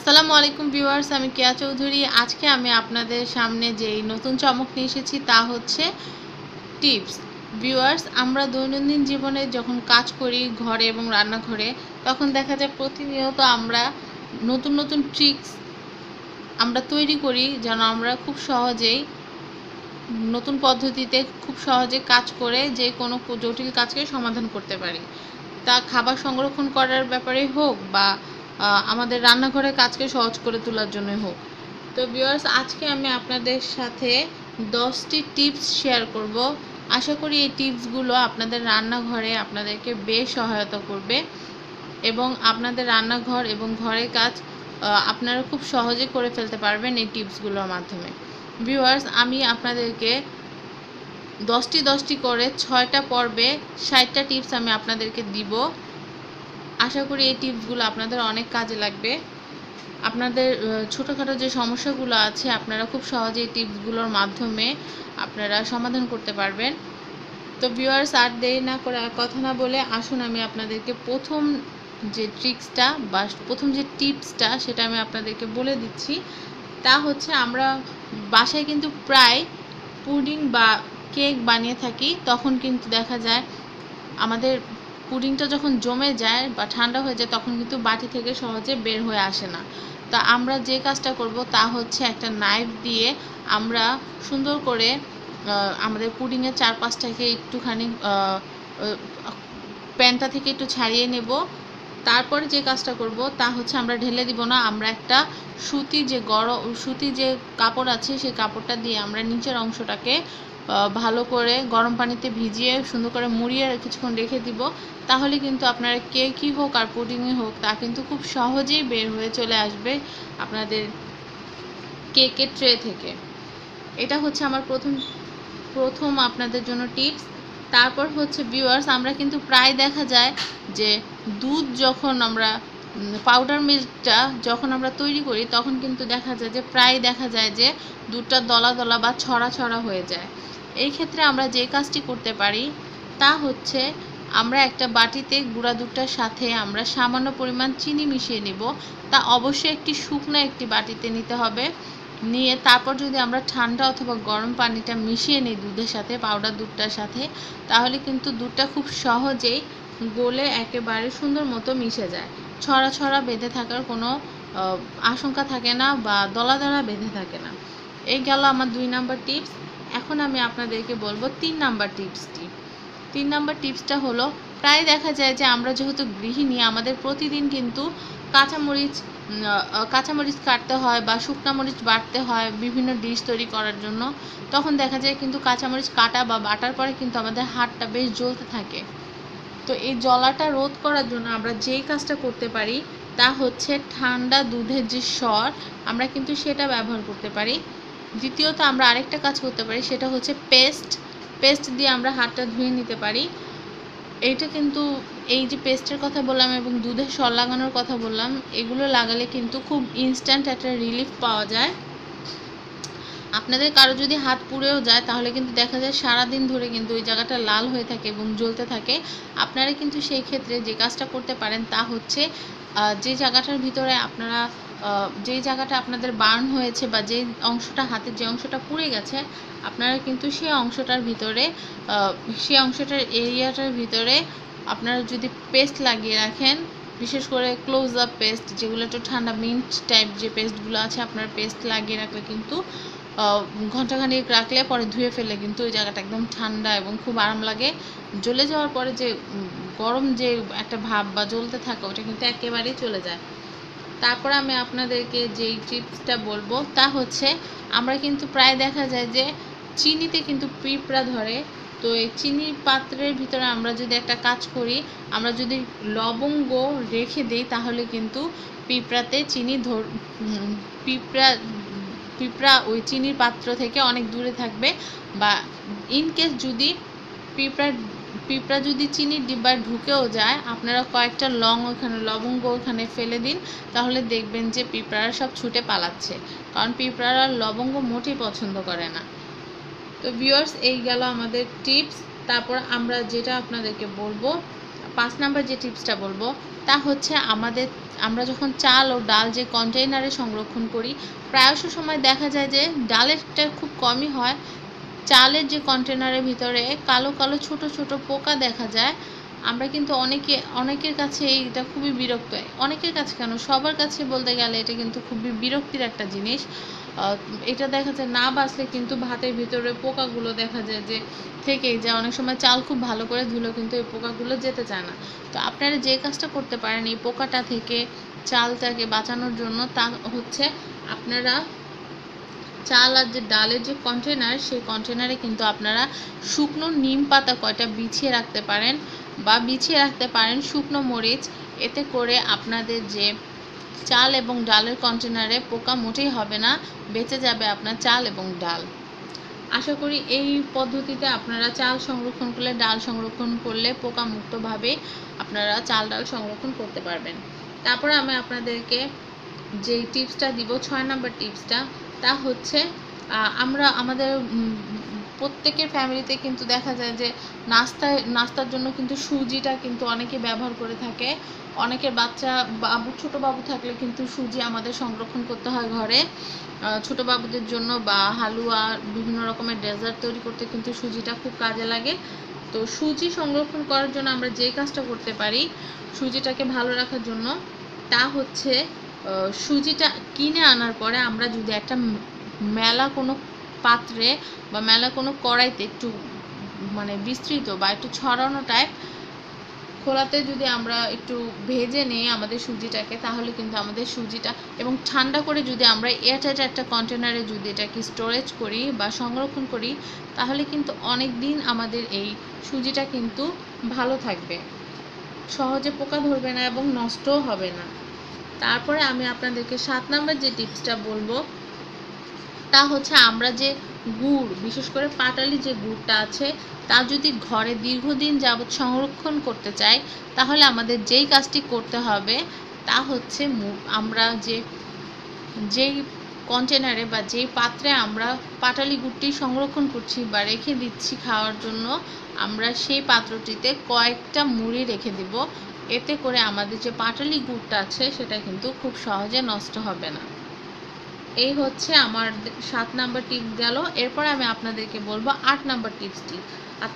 আসসালামু আলাইকুম ভিউয়ার্স, আমি কেয়া চৌধুরী। আজকে আমি আপনাদের সামনে যেই নতুন চমক নিয়ে এসেছি তা হচ্ছে টিপস। ভিউয়ার্স, আমরা দৈনন্দিন জীবনে যখন কাজ করি ঘরে এবং রান্নাঘরে, তখন দেখা যায় প্রতিনিয়ত আমরা নতুন নতুন ট্রিক্স আমরা তৈরি করি যেন আমরা খুব সহজেই নতুন পদ্ধতিতে খুব সহজে কাজ করে যে কোনো জটিল কাজকে সমাধান করতে পারি। তা খাবার সংরক্ষণ করার ব্যাপারে হোক বা আমাদের রান্নাঘরের কাজকে সহজ করে তোলার জন্য হোক। তো ভিউয়ার্স, আজকে আমি আপনাদের সাথে 10টি টিপস শেয়ার করব। আশা করি এই টিপসগুলো আপনাদের রান্নাঘরে আপনাদেরকে বেশ সহায়তা করবে এবং আপনাদের রান্নাঘর এবং ঘরের কাজ আপনারা খুব সহজে করে ফেলতে পারবেন এই টিপসগুলোর মাধ্যমে। ভিউয়ার্স, আমি আপনাদেরকে 10টি করে 6টা পর্বে 60টা টিপস আমি আপনাদেরকে দিব। আশা করি এই টিপসগুলো আপনাদের অনেক কাজে লাগবে। আপনাদের ছোটোখাটো যে সমস্যাগুলো আছে আপনারা খুব সহজে এই টিপসগুলোর মাধ্যমে আপনারা সমাধান করতে পারবেন। তো ভিউয়ার্স, আর দেরি না করে কথা না বলে আসুন আমি আপনাদেরকে প্রথম যে ট্রিক্সটা বা প্রথম যে টিপসটা সেটা আমি আপনাদেরকে বলে দিচ্ছি। তা হচ্ছে, আমরা বাসায় কিন্তু প্রায় পুডিং বা কেক বানিয়ে থাকি। তখন কিন্তু দেখা যায় আমাদের পুডিংটা যখন জমে যায় বা ঠান্ডা হয়ে যায় তখন কিন্তু বাটি থেকে সহজে বের হয়ে আসে না। তা আমরা যে কাজটা করব তা হচ্ছে, একটা নাইফ দিয়ে আমরা সুন্দর করে আমাদের পুডিংয়ের চারপাশটাকে একটুখানি প্যানটা থেকে একটু ছাড়িয়ে নেব। তারপরে যে কাজটা করব তা হচ্ছে, আমরা ঢেলে দিব না, আমরা একটা সুতি যে কাপড় আছে সেই কাপড়টা দিয়ে আমরা নিচের অংশটাকে ভালো করে গরম পানিতে ভিজিয়ে সুন্দর করে মুড়িয়ে কিছুক্ষণ রেখে দিব। তাহলে কিন্তু আপনারা কেকই হোক আর পুডিংই হোক তা কিন্তু খুব সহজেই বের হয়ে চলে আসবে আপনাদের কেকের ট্রে থেকে। এটা হচ্ছে আমার প্রথম আপনাদের জন্য টিপস। তারপর হচ্ছে ভিউয়ার্স, আমরা কিন্তু প্রায় দেখা যায় যে দুধ যখন আমরা পাউডার মিল্কটা যখন আমরা তৈরি করি তখন কিন্তু দেখা যায় যে দুধটা দলা দলা বা ছড়া ছড়া হয়ে যায়। এই ক্ষেত্রে আমরা যে কাজটি করতে পারি তা হচ্ছে, আমরা একটা বাটিতে গুঁড়া দুধটার সাথে আমরা সামান্য পরিমাণ চিনি মিশিয়ে নিব। তা অবশ্যই শুকনো একটি বাটিতে নিতে হবে। নিয়ে তারপর যদি আমরা ঠান্ডা অথবা গরম পানিটা মিশিয়ে নিই দুধের সাথে, পাউডার দুধটার সাথে, তাহলে কিন্তু দুধটা খুব সহজেই গলে একেবারে সুন্দর মতো মিশে যায়। ছড়া ছড়া বেঁধে থাকার কোনো আশঙ্কা থাকে না বা দলা দলা বেঁধে থাকে না। এই গেল আমার 2 নাম্বার টিপস। এখন আমি আপনাদেরকে বলবো 3 নাম্বার টিপসটি। 3 নাম্বার টিপসটা হলো, প্রায় দেখা যায় যে আমরা যেহেতু গৃহিণী, আমাদের প্রতিদিন কিন্তু কাঁচামরিচ কাটতে হয় বা শুকনা মরিচ বাটতে হয় বিভিন্ন ডিশ তৈরি করার জন্য। তখন দেখা যায় কিন্তু কাঁচামরিচ কাটা বা বাটার পরে কিন্তু আমাদের হাতটা বেশ জ্বলতে থাকে। তো এই জ্বলাটা রোধ করার জন্য আমরা যেই কাজটা করতে পারি তা হচ্ছে, ঠান্ডা দুধের যে সর আমরা কিন্তু সেটা ব্যবহার করতে পারি। দ্বিতীয়ত আমরা আরেকটা কাজ করতে পারি, সেটা হচ্ছে পেস্ট দিয়ে আমরা হাতটা ধুয়ে নিতে পারি। এইটা কিন্তু, এই যে পেস্টের কথা বললাম এবং দুধের সর লাগানোর কথা বললাম, এগুলো লাগালে কিন্তু খুব ইনস্ট্যান্ট একটা রিলিফ পাওয়া যায়। আপনাদের কারো যদি হাত পুড়েও যায় তাহলে কিন্তু দেখা যায় সারাদিন ধরে কিন্তু ওই জায়গাটা লাল হয়ে থাকে এবং জ্বলতে থাকে। আপনারা কিন্তু সেই ক্ষেত্রে যে কাজটা করতে পারেন তা হচ্ছে, যে জায়গাটার ভিতরে যেই জায়গাটা আপনাদের বার্ন হয়েছে বা যে অংশটা, হাতের যে অংশটা পুড়ে গেছে, আপনারা কিন্তু সেই অংশটার এরিয়াটার ভিতরে আপনারা যদি পেস্ট লাগিয়ে রাখেন, বিশেষ করে ক্লোজ আপ পেস্ট, যেগুলো একটু ঠান্ডা মিন্ট টাইপ যে পেস্টগুলো আছে, আপনারা পেস্ট লাগিয়ে রাখলে কিন্তু ঘন্টাখানেক রাখলে পরে ধুয়ে ফেললে কিন্তু ওই জায়গাটা একদম ঠান্ডা এবং খুব আরাম লাগে। জ্বলে যাওয়ার পরে যে গরম যে একটা ভাব বা জ্বলতে থাকা, ওটা কিন্তু একেবারেই চলে যায়। তারপর আমি আপনাদেরকে যেই টিপসটা বলবো তা হচ্ছে, আমরা কিন্তু প্রায় দেখা যায় যে চিনিতে কিন্তু পিঁপড়া ধরে। তো এই চিনির পাত্রের ভিতরে আমরা যদি একটা কাজ করি, আমরা যদি লবঙ্গ রেখে দিই তাহলে কিন্তু পিঁপড়া ওই চিনির পাত্র থেকে অনেক দূরে থাকবে। বা ইনকেস যদি পিঁপড়া যদি চিনির ডিব্বায় ঢুকেও যায়, আপনারা কয়েকটা লবঙ্গ ওখানে ফেলে দিন, তাহলে দেখবেন যে পিঁপড়ারা সব ছুটে পালাচ্ছে। কারণ পিঁপড়ারা লবঙ্গ মোটেই পছন্দ করে না। তো ভিউয়ার্স, এই গেল আমাদের টিপস। তারপর আমরা যেটা আপনাদেরকে বলবো, 5 নাম্বার যে টিপসটা বলবো তা হচ্ছে, আমাদের আমরা যখন চাল ও ডাল যে কন্টেইনারে সংরক্ষণ করি, প্রায়শ সময় দেখা যায় যে ডালেরটা খুব কমই হয়, চালের যে কন্টেনারের ভিতরে কালো কালো ছোট ছোট পোকা দেখা যায়। আমরা কিন্তু অনেকের কাছে এটা খুবই বিরক্ত, অনেকের কাছে কেন, সবার কাছে বলতে গেলে এটা কিন্তু খুবই বিরক্তির একটা জিনিস। এটা দেখা যায় না বাছলে কিন্তু ভাতের ভিতরে পোকাগুলো দেখা যায় যে থেকেই যায়। অনেক সময় চাল খুব ভালো করে ধুলেও কিন্তু এই পোকাগুলো যেতে চায় না। তো আপনারা যে কাজটা করতে পারেন এই পোকাটা থেকে চালটাকে বাঁচানোর জন্য, তা হচ্ছে আপনারা চাল আর যে ডালের যে কন্টেনার, সেই কন্টেনারে কিন্তু আপনারা শুকনো নিম পাতা কয়টা বিছিয়ে রাখতে পারেন, বা বিছিয়ে রাখতে পারেন শুকনো মরিচ। এতে করে আপনাদের যে চাল এবং ডালের কন্টেনারে পোকা মোটেই হবে না, বেঁচে যাবে আপনার চাল এবং ডাল। আশা করি এই পদ্ধতিতে আপনারা চাল সংরক্ষণ করলে, ডাল সংরক্ষণ করলে পোকা মুক্তভাবে আপনারা চাল ডাল সংরক্ষণ করতে পারবেন। তারপরে আমি আপনাদেরকে যে টিপসটা দিব, 6 নম্বর টিপসটা, তা হচ্ছে আমরা আমাদের প্রত্যেকের ফ্যামিলিতে কিন্তু দেখা যায় যে নাস্তার জন্য কিন্তু সুজিটা কিন্তু অনেকে ব্যবহার করে থাকে। অনেকের ছোট বাবু থাকলে কিন্তু সুজি আমাদের সংরক্ষণ করতে হয় ঘরে, ছোট বাবুদের জন্য বা হালুয়া বিভিন্ন রকমের ডেজার্ট তৈরি করতে কিন্তু সুজিটা খুব কাজে লাগে। তো সুজি সংরক্ষণ করার জন্য আমরা যে কাজটা করতে পারি সুজিটাকে ভালো রাখার জন্য, তা হচ্ছে সুজিটা কিনে আনার পরে আমরা যদি একটা মেলা কোনো পাত্রে বা মেলা কোনো কড়াইতে একটু মানে বিস্তৃত বা একটু ছড়ানো টাইপ খোলাতে যদি আমরা একটু ভেজে নিই আমাদের সুজিটাকে, তাহলে কিন্তু আমাদের সুজিটা, এবং ঠান্ডা করে যদি আমরা এয়ারটাইট একটা কন্টেনারে যদি এটাকে স্টোরেজ করি বা সংরক্ষণ করি, তাহলে কিন্তু অনেক দিন আমাদের এই সুজিটা কিন্তু ভালো থাকবে, সহজে পোকা ধরবে না এবং নষ্টও হবে না। তারপরে আমি আপনাদেরকে 7 নম্বর যে টিপসটা বলবো, তা হচ্ছে আমরা যে গুড়, বিশেষ করে পাটালি যে গুড়টা আছে, তা যদি ঘরে দীর্ঘদিন যাবৎ সংরক্ষণ করতে চাই, তাহলে আমাদের যেই কাজটি করতে হবে তা হচ্ছে আমরা যেই কন্টেনারে বা যেই পাত্রে আমরা পাটালি গুড়টি সংরক্ষণ করছি বা রেখে দিচ্ছি খাওয়ার জন্য, আমরা সেই পাত্রটিতে কয়েকটা মুড়ি রেখে দিব। এতে করে আমাদের যে পাটালি গুড়টা আছে সেটা কিন্তু খুব সহজে নষ্ট হবে না। এই হচ্ছে আমার 7 নাম্বার টিপস গেল। এরপর আমি আপনাদেরকে বলবো 8 নাম্বার টিপসটি, আর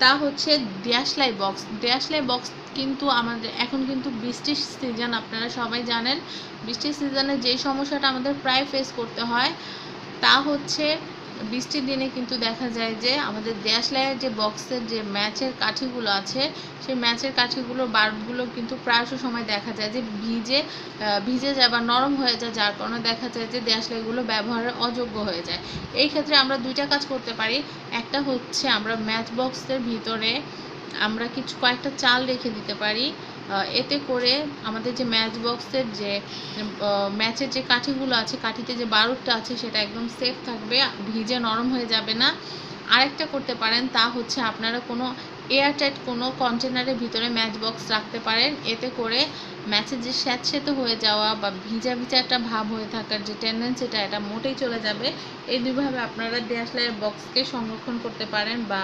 তা হচ্ছে দেশলাই বক্স। দেশলাই বক্স কিন্তু আমাদের এখন কিন্তু বৃষ্টির সিজন, আপনারা সবাই জানেন বৃষ্টির সিজনে যেই সমস্যাটা আমাদের প্রায় ফেস করতে হয়, তা হচ্ছে বৃষ্টির দিনে কিন্তু দেখা যায় যে আমাদের দেশলাইয়ের যে বক্সের যে ম্যাচের কাঠিগুলো আছে, সেই ম্যাচের কাঠিগুলো বাল্বগুলো কিন্তু প্রায়শ সময় দেখা যায় যে ভিজে যায় বা নরম হয়ে যায়, যার কারণে দেখা যায় যে দেশলাইগুলো ব্যবহারের অযোগ্য হয়ে যায়। এই ক্ষেত্রে আমরা দুইটা কাজ করতে পারি। একটা হচ্ছে আমরা ম্যাচ বক্সের ভিতরে আমরা কয়েকটা চাল রেখে দিতে পারি। এতে করে আমাদের যে ম্যাচ বক্সের যে ম্যাচের যে কাঠিগুলো আছে, কাঠিতে যে বারুদটা আছে, সেটা একদম সেফ থাকবে, ভিজে নরম হয়ে যাবে না। আরেকটা করতে পারেন, তা হচ্ছে আপনারা কোনো এয়ারটাইট কোনো কন্টেনারের ভিতরে ম্যাচ বক্স রাখতে পারেন। এতে করে ম্যাচের যে স্যাঁতসেঁতে হয়ে যাওয়া বা ভিজা ভিজা একটা ভাব হয়ে থাকার যে টেন্ডেন্সিটা, এটা মোটেই চলে যাবে। এই দুইভাবে আপনারা দেশলাইয়ের বক্সকে সংরক্ষণ করতে পারেন, বা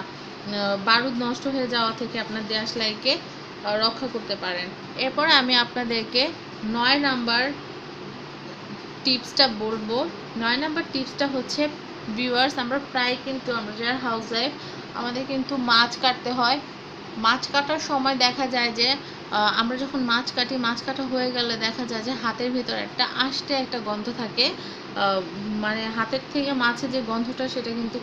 বারুদ নষ্ট হয়ে যাওয়া থেকে আপনার দেশলাইকে রক্ষা করতে পারেন। এরপর আমি আপনাদেরকে 9 নাম্বার টিপসটা বলবো। 9 নাম্বার টিপসটা হচ্ছে, ভিউয়ার্স, আমরা যারা হাউস ওয়াইফ, আমাদের কিন্তু মাছ কাটতে হয়। মাছ কাটার সময় দেখা যায় যে আমরা যখন মাছ কাটা হয়ে গেলে দেখা যায় যে হাতের ভিতরে একটা আষ্টে একটা গন্ধ থাকে। মানে হাতের থেকে মাছের যে গন্ধটা, সেটা কিন্তু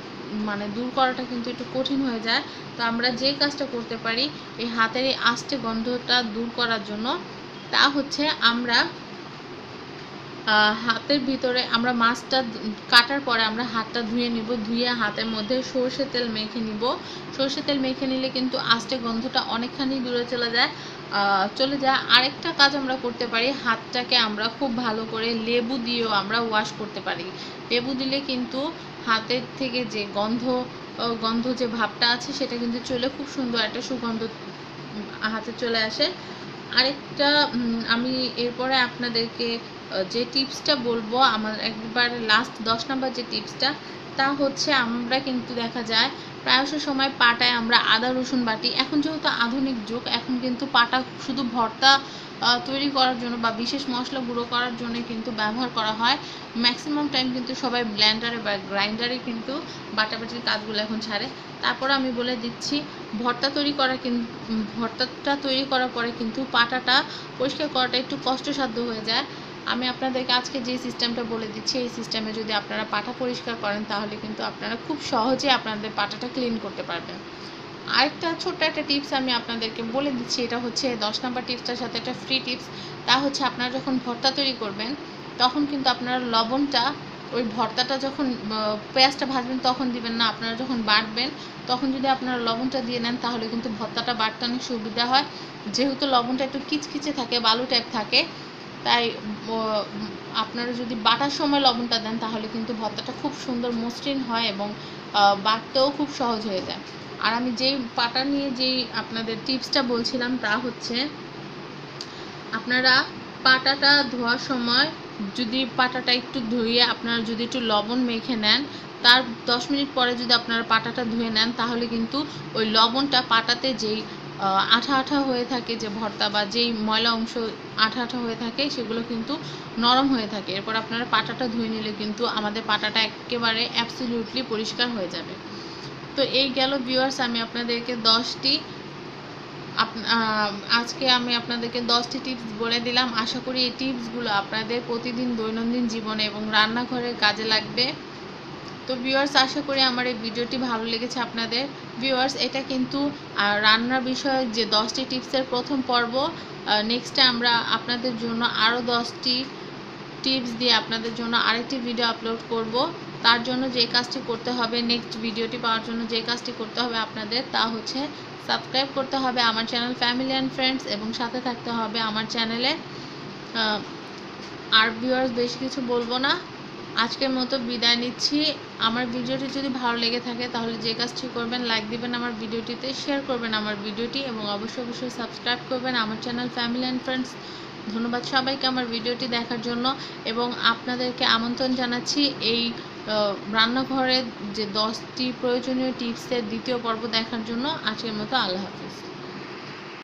মানে দূর করাটা কিন্তু একটু কঠিন হয়ে যায়। তো আমরা যে কাজটা করতে পারি এই হাতের এই আষ্টে গন্ধটা দূর করার জন্য, তা হচ্ছে আমরা হাতের ভিতরে আমরা মাছটা কাটার পরে আমরা হাতটা ধুয়ে নিব, ধুয়ে হাতের মধ্যে সরষের তেল মেখে নিব। সরষের তেল মেখে নিলে কিন্তু আষ্টে গন্ধটা অনেকখানি দূরে চলে যায়। আরেকটা কাজ আমরা করতে পারি, হাতটাকে আমরা খুব ভালো করে লেবু দিয়েও আমরা ওয়াশ করতে পারি। লেবু দিলে কিন্তু হাতের থেকে যে গন্ধ যে ভাবটা আছে, সেটা কিন্তু চলে, খুব সুন্দর একটা সুগন্ধ হাতে চলে আসে। আরেকটা আমি এরপরে আপনাদেরকে যে টিপসটা বলবো, আমার একবার লাস্ট 10 নাম্বার যে টিপসটা, তা হচ্ছে আমরা কিন্তু দেখা যায় প্রায়শ সময় পাটায় আমরা আদা রসুন বাটি। এখন যেহেতু আধুনিক যুগ, এখন কিন্তু পাটা শুধু ভর্তা তৈরি করার জন্য বা বিশেষ মশলা গুঁড়ো করার জন্য কিন্তু ব্যবহার করা হয়। ম্যাক্সিমাম টাইম কিন্তু সবাই ব্লেন্ডারে বা গ্রাইন্ডারে কিন্তু বাটাবাটির কাজগুলো এখন ছাড়ে। তারপর আমি বলে দিচ্ছি, ভর্তাটা তৈরি করার পরে কিন্তু পাটাটা পরিষ্কার করাটা একটু কষ্টসাধ্য হয়ে যায়। আমি আপনাদেরকে আজকে যে সিস্টেমটা বলে দিচ্ছি, এই সিস্টেমে যদি আপনারা পাটা পরিষ্কার করেন তাহলে কিন্তু আপনারা খুব সহজে আপনাদের পাটাটা ক্লিন করতে পারবেন। আরেকটা ছোট্ট একটা টিপস আমি আপনাদেরকে বলে দিচ্ছি, এটা হচ্ছে 10 নাম্বার টিপসটার সাথে একটা ফ্রি টিপস। তা হচ্ছে আপনারা যখন ভর্তা তৈরি করবেন তখন কিন্তু আপনারা লবণটা ওই ভর্তাটা যখন পেঁয়াজটা ভাজবেন তখন দিবেন না, আপনারা যখন বাটবেন তখন যদি আপনারা লবণটা দিয়ে নেন তাহলে কিন্তু ভর্তাটা বাটতে অনেক সুবিধা হয়। যেহেতু লবণটা একটু কিচকিচে থাকে, বালু টাইপ থাকে, তাই আপনারা যদি বাটার সময় লবণটা দেন তাহলে কিন্তু ভর্তাটা খুব সুন্দর মসৃণ হয় এবং বাটতেও খুব সহজ হয়ে যায়। আর আমি যেই পাটা নিয়ে যেই আপনাদের টিপসটা বলছিলাম তা হচ্ছে, আপনারা পাটাটা ধোয়ার সময় যদি পাটাটা একটু ধুয়ে আপনারা যদি একটু লবণ মেখে নেন, তার 10 মিনিট পরে যদি আপনারা পাটাটা ধুয়ে নেন তাহলে কিন্তু ওই লবণটা পাটাতে যেই আঠা আঠা হয়ে থাকে, যে ভর্তা বা যেই ময়লা অংশ আঠা আঠা হয়ে থাকে সেগুলো কিন্তু নরম হয়ে থাকে। এরপর আপনারা পাটাটা ধুয়ে নিলে কিন্তু আমাদের পাটাটা একেবারে অ্যাবসলিউটলি পরিষ্কার হয়ে যাবে। তো এই গেল ভিউয়ার্স, আমি আপনাদেরকে আজকে আমি আপনাদেরকে 10টি টিপস বলে দিলাম। আশা করি এই টিপসগুলো আপনাদের প্রতিদিন দৈনন্দিন জীবনে এবং রান্নাঘরের কাজে লাগবে। তো ভিউয়ার্স, আশা করি আমার এই ভিডিওটি ভালো লেগেছে আপনাদের। ভিউয়ার্স, এটা কিন্তু রান্নার বিষয়ে যে 10টি টিপসের প্রথম পর্ব। নেক্সটে আমরা আপনাদের জন্য আরও 10টি টিপস দিয়ে আপনাদের জন্য আরেকটি ভিডিও আপলোড করব। তার জন্য যে কাজটি করতে হবে, নেক্সট ভিডিওটি পাওয়ার জন্য যে কাজটি করতে হবে আপনাদের, তা হচ্ছে সাবস্ক্রাইব করতে হবে আমার চ্যানেল ফ্যামিলি অ্যান্ড ফ্রেন্ডস এবং সাথে থাকতে হবে আমার চ্যানেলে। আর ভিউয়ার্স, বেশি কিছু বলবো না, আজকের মতো বিদায় নিচ্ছি। আমার ভিডিওটি যদি ভালো লেগে থাকে তাহলে যে কাজটি করবেন, লাইক দিবেন আমার ভিডিওটিতে, শেয়ার করবেন আমার ভিডিওটি এবং অবশ্যই সাবস্ক্রাইব করবেন আমার চ্যানেল ফ্যামিলি অ্যান্ড ফ্রেন্ডস। ধন্যবাদ সবাইকে আমার ভিডিওটি দেখার জন্য এবং আপনাদেরকে আমন্ত্রণ জানাচ্ছি এই রান্নাঘরের যে 10টি প্রয়োজনীয় টিপসের দ্বিতীয় পর্ব দেখার জন্য। আজকের মতো আল্লাহ হাফিজ।